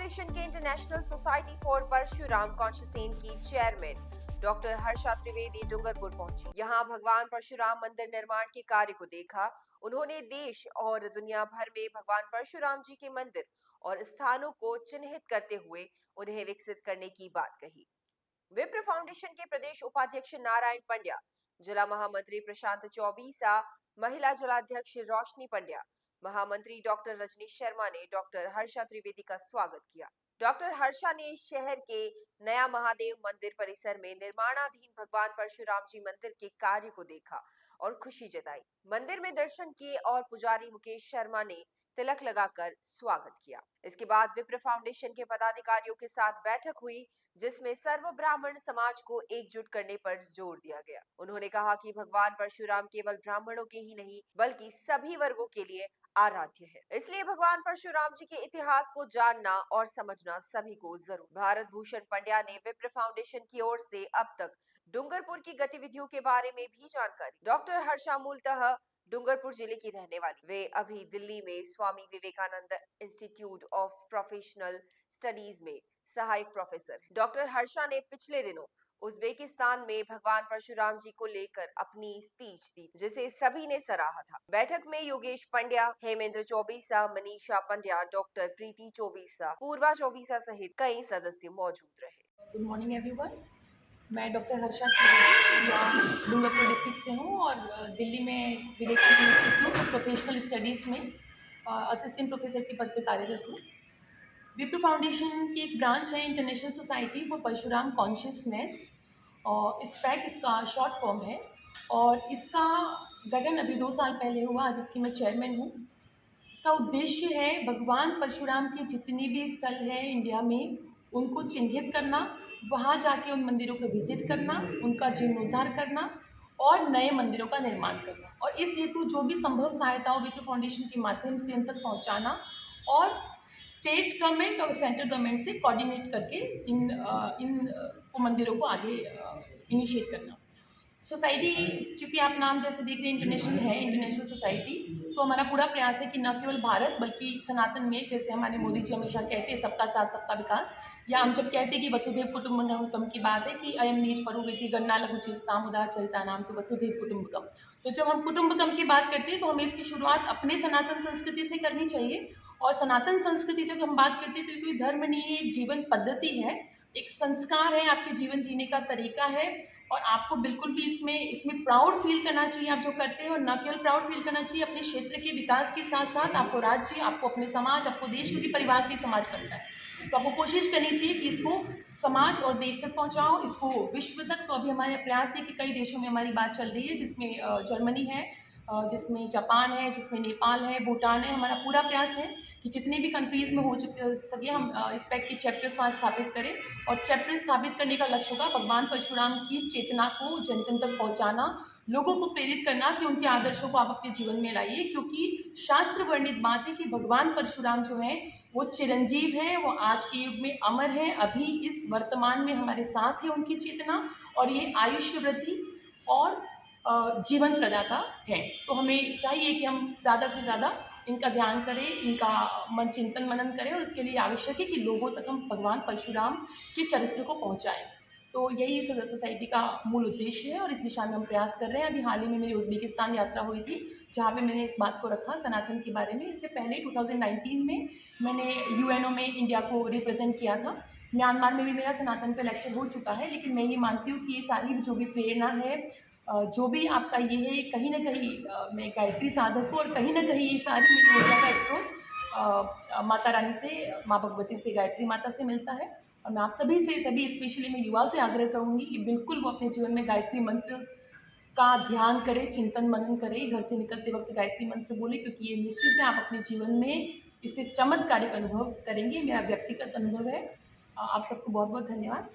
Foundation के international society for Parshuram कॉन्शियसेन की chairman doctor Harsha Trivedi Dungarpur पहुंची। यहां भगवान परशुराम मंदिर निर्माण के कार्य को देखा। उन्होंने देश और दुनिया भर में भगवान परशुराम जी के मंदिर और स्थानों को चिन्हित करते हुए उन्हें विकसित करने की बात कही। विप्र फाउंडेशन के प्रदेश उपाध्यक्ष नारायण पंड्या, जिला महामंत्री प्रशांत चौबीसा, महिला जिलाध्यक्ष रोशनी पंड्या, महामंत्री डॉक्टर रजनीश शर्मा ने डॉक्टर हर्षा त्रिवेदी का स्वागत किया। डॉक्टर हर्षा ने शहर के नया महादेव मंदिर परिसर में निर्माणाधीन भगवान परशुराम जी मंदिर के कार्य को देखा और खुशी जताई। मंदिर में दर्शन किए और पुजारी मुकेश शर्मा ने तिलक लगाकर स्वागत किया। इसके बाद विप्र फाउंडेशन के पदाधिकारियों के साथ बैठक हुई, जिसमें सर्व ब्राह्मण समाज को एकजुट करने पर जोर दिया गया। उन्होंने कहा कि भगवान परशुराम केवल ब्राह्मणों के ही नहीं बल्कि सभी वर्गों के लिए आराध्य है। इसलिए भगवान परशुराम जी के इतिहास को जानना और समझना सभी को जरूर। भारत भूषण पंड्या ने विप्र फाउंडेशन की ओर से अब तक डूंगरपुर की गतिविधियों के बारे में भी जानकारी। डॉक्टर हर्षा मूलतः डूंगरपुर जिले की रहने वाली। वे अभी दिल्ली में Swami Vivekananda institute of professional studies में सहायक प्रोफेसर है। डॉक्टर हर्षा ने पिछले दिनों उज्बेकिस्तान में भगवान परशुराम जी को लेकर अपनी स्पीच दी, जिसे सभी ने सराहा था। बैठक में योगेश पंड्या, हेमेंद्र चौबीसा, मनीषा पंड्या, डॉक्टर प्रीति चौबीसा, पूर्वा चौबीसा सहित कई सदस्य मौजूद रहे। Good morning everyone. मैं डॉक्टर हर्षा त्रिवेदी यहाँ डूंगरपुर डिस्ट्रिक्ट से हूँ और दिल्ली में Vivekananda institute of professional studies में असिस्टेंट प्रोफेसर के पद पर कार्यरत हूँ। विप्र फाउंडेशन की एक ब्रांच है international society for Parshuram consciousness, और इस्पैक इसका शॉर्ट फॉर्म है, और इसका गठन अभी 2 साल पहले हुआ, जिसकी मैं चेयरमैन हूँ। इसका उद्देश्य है भगवान परशुराम के जितने भी स्थल हैं इंडिया में उनको चिन्हित करना, वहाँ जाके उन मंदिरों को विजिट करना, उनका जीर्णोद्धार करना और नए मंदिरों का निर्माण करना, और इस हेतु जो भी संभव सहायता हो विप्र फाउंडेशन के माध्यम से उन तक पहुँचाना, और स्टेट गवर्नमेंट और सेंट्रल गवर्नमेंट से कोऑर्डिनेट करके इन मंदिरों को आगे इनिशिएट करना। सोसाइटी, चूँकि आप नाम जैसे देख रहे हैं इंटरनेशनल है, इंटरनेशनल सोसाइटी, तो हमारा पूरा प्रयास है कि न केवल भारत बल्कि सनातन में, जैसे हमारे मोदी जी हमेशा कहते हैं सबका साथ सबका विकास, या हम जब कहते हैं कि वसुधैव कुटुंबकम की बात है कि अयम नीच परुवेति गन्ना लघु चित सामुदाय चरिता नाम तो वसुधैव कुटुंबकम। तो जब हम कुटुंबकम की बात करते हैं तो हमें इसकी शुरुआत अपने सनातन संस्कृति से करनी चाहिए। और सनातन संस्कृति जब हम बात करते हैं तो कोई धर्म नहीं है, एक जीवन पद्धति है, एक संस्कार है, आपके जीवन जीने का तरीका है, और आपको बिल्कुल भी इसमें प्राउड फील करना चाहिए आप जो करते हैं, और न केवल प्राउड फील करना चाहिए, अपने क्षेत्र के विकास के साथ साथ आपको राज्य, आपको अपने समाज, आपको देश, क्योंकि परिवार से समाज बनता है, तो आपको कोशिश करनी चाहिए कि इसको समाज और देश तक पहुंचाओ, इसको विश्व तक। तो अभी हमारे प्रयास है कि कई देशों में हमारी बात चल रही है, जिसमें जर्मनी है, जिसमें जापान है, जिसमें नेपाल है, भूटान है। हमारा पूरा प्रयास है कि जितने भी कंट्रीज़ में हो सके हम इस्पैक के चैप्टर्स वहाँ स्थापित करें, और चैप्टर स्थापित करने का लक्ष्य होगा भगवान परशुराम की चेतना को जन जन तक पहुँचाना, लोगों को प्रेरित करना कि उनके आदर्शों को आप अपने जीवन में लाइए, क्योंकि शास्त्र वर्णित बात है कि भगवान परशुराम जो हैं वो चिरंजीव हैं, वो आज के युग में अमर हैं, अभी इस वर्तमान में हमारे साथ है उनकी चेतना, और ये आयुष्य वृद्धि और जीवन प्रदाता है। तो हमें चाहिए कि हम ज़्यादा से ज़्यादा इनका ध्यान करें, इनका मन चिंतन मनन करें, और इसके लिए आवश्यक है कि लोगों तक हम भगवान परशुराम के चरित्र को पहुंचाएं। तो यही सोसाइटी का मूल उद्देश्य है और इस दिशा में हम प्रयास कर रहे हैं। अभी हाल ही में मेरी उज्बेकिस्तान यात्रा हुई थी, जहाँ पे मैंने इस बात को रखा सनातन के बारे में। इससे पहले 2019 में मैंने यूएनओ में इंडिया को रिप्रेजेंट किया था। म्यांमार में भी मेरा सनातन पे लेक्चर हो चुका है, लेकिन मैं ये मानती हूँ कि ये सारी जो भी प्रेरणा है, जो भी आपका ये है, कहीं ना कहीं मैं गायत्री साधक हूँ, और कहीं ना कहीं ये सारी मेरी ऊर्जा का स्रोत माता रानी से, माँ भगवती से, गायत्री माता से मिलता है। और मैं आप सभी स्पेशली मैं युवाओं से आग्रह करूँगी कि बिल्कुल वो अपने जीवन में गायत्री मंत्र का ध्यान करें, चिंतन मनन करें, घर से निकलते वक्त गायत्री मंत्र बोले, क्योंकि ये निश्चित है आप अपने जीवन में इससे चमत्कारिक अनुभव करेंगे। मेरा व्यक्तिगत अनुभव है। आप सबको बहुत बहुत धन्यवाद।